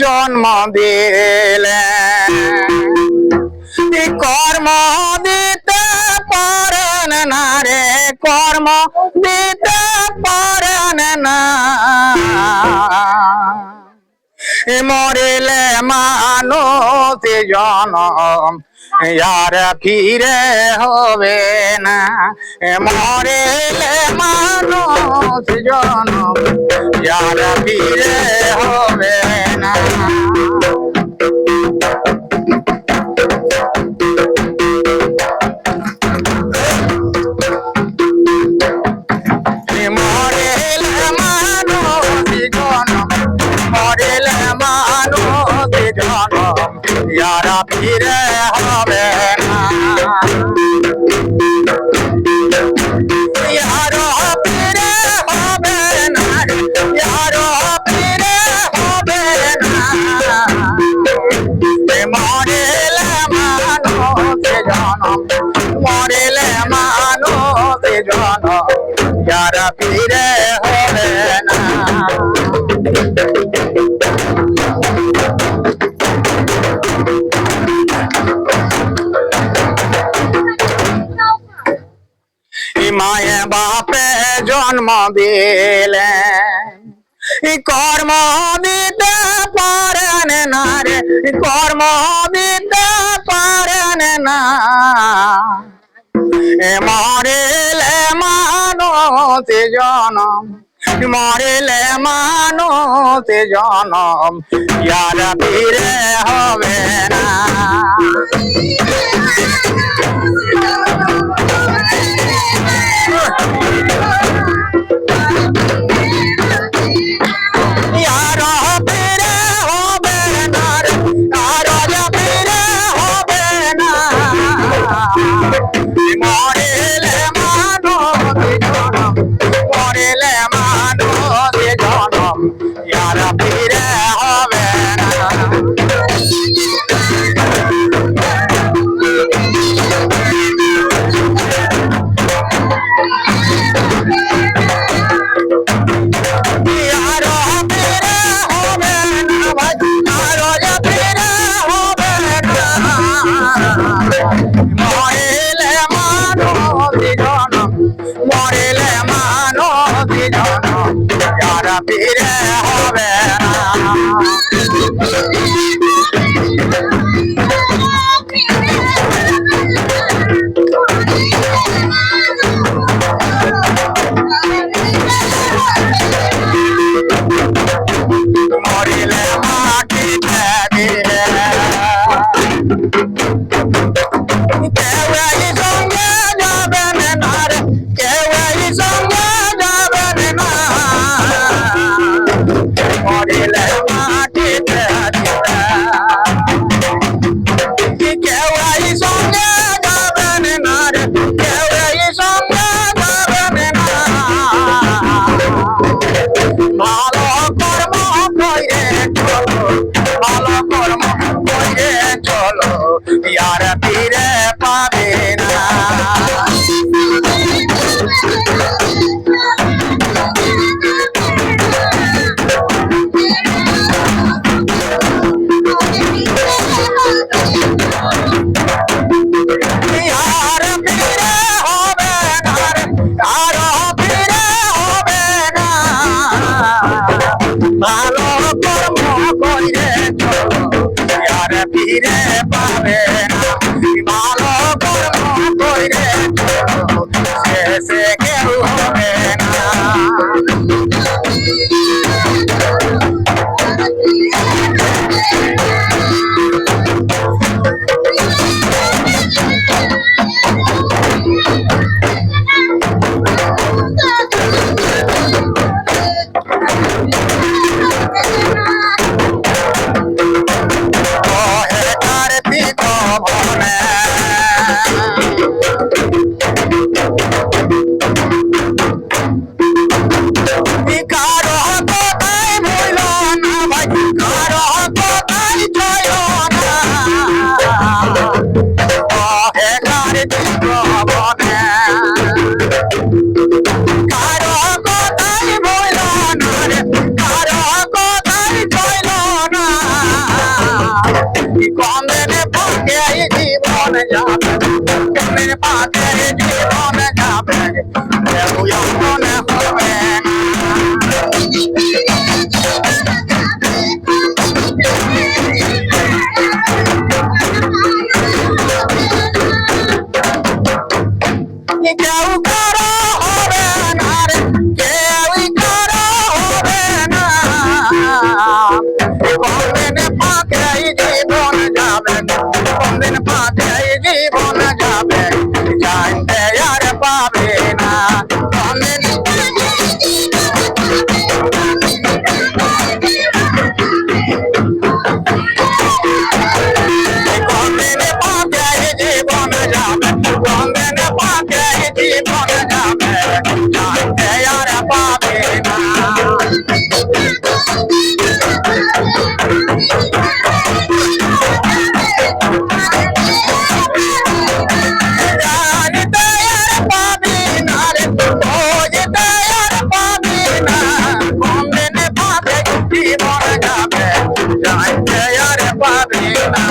জন্ম দিলেন কর্ম দিতে পারেন না রে, কর্ম দিতে পারেন না, মরিলে মানুষ জনম আর ফিরে হবে না, মরিলে মানুষ জনম আর ফিরে হবে না। মরিলে মানুষ জনম, মরিলে মানুষ জনম আর ফিরে হবে না, আর ফিরে হবে না, আর ফিরে হবে না, মরিলে মানুষ জনম, মরিলে মানুষ জনম আর ফিরে হবে না। মায়ে বাপে জন্ম দিলেন কর্ম দিতে পারেন না রে, কর্ম দিতে পারেন না, মরিলে মানুষ জনম, মরিলে মানুষ জনম আর ফিরে হবে না, মরিলে মানুষ জনম, মরিলে মানুষ জনম আর ফিরে হবে না। মরিলে মানুষ জনম, মরিলে মানুষ জনম আর ফিরে হবে না। মরিলে মাটিতে দিলে কেউ এই সঙ্গে যাবেন না রে, কেউ এই সঙ্গে যাবেন না, মরিলে মাটিতে দিলে কেউ এই সঙ্গে যাবেন না রে, কেউ এই সঙ্গে যাবেন না, ভালো কর্ম কইরে চলো, ভালো কর্ম কইরে চলো আর ফিরে পাবে না। আর ফিরে হবে না, আর ফিরে হবে না, ভালো কর্ম কইরে চলো আর ফিরে পাবে না, ভালো কর্ম কইরে চলো শেষে কেউ হবে না। কমদিনে পাকে জীবন যাবে কমদিনে পাকে জীবন যাবে কেউ মনে হবে কেউ কারো হবে না রে কেউই কারো হবে না কোনদিন পাকে জীবন যাবে কোনদিন পাকে জীবন যাবে জানতে আর পাবে না কোনদিন কোনদিন পাকে জীবন যাবে কোনদিন পাকে জীবন যাবে জানতে আর পাবে না জানতে আর পাবে না রে বুঝতে আর পাবে না কোনদিন পাকে জীবন যাবে জানতে আর পাবে না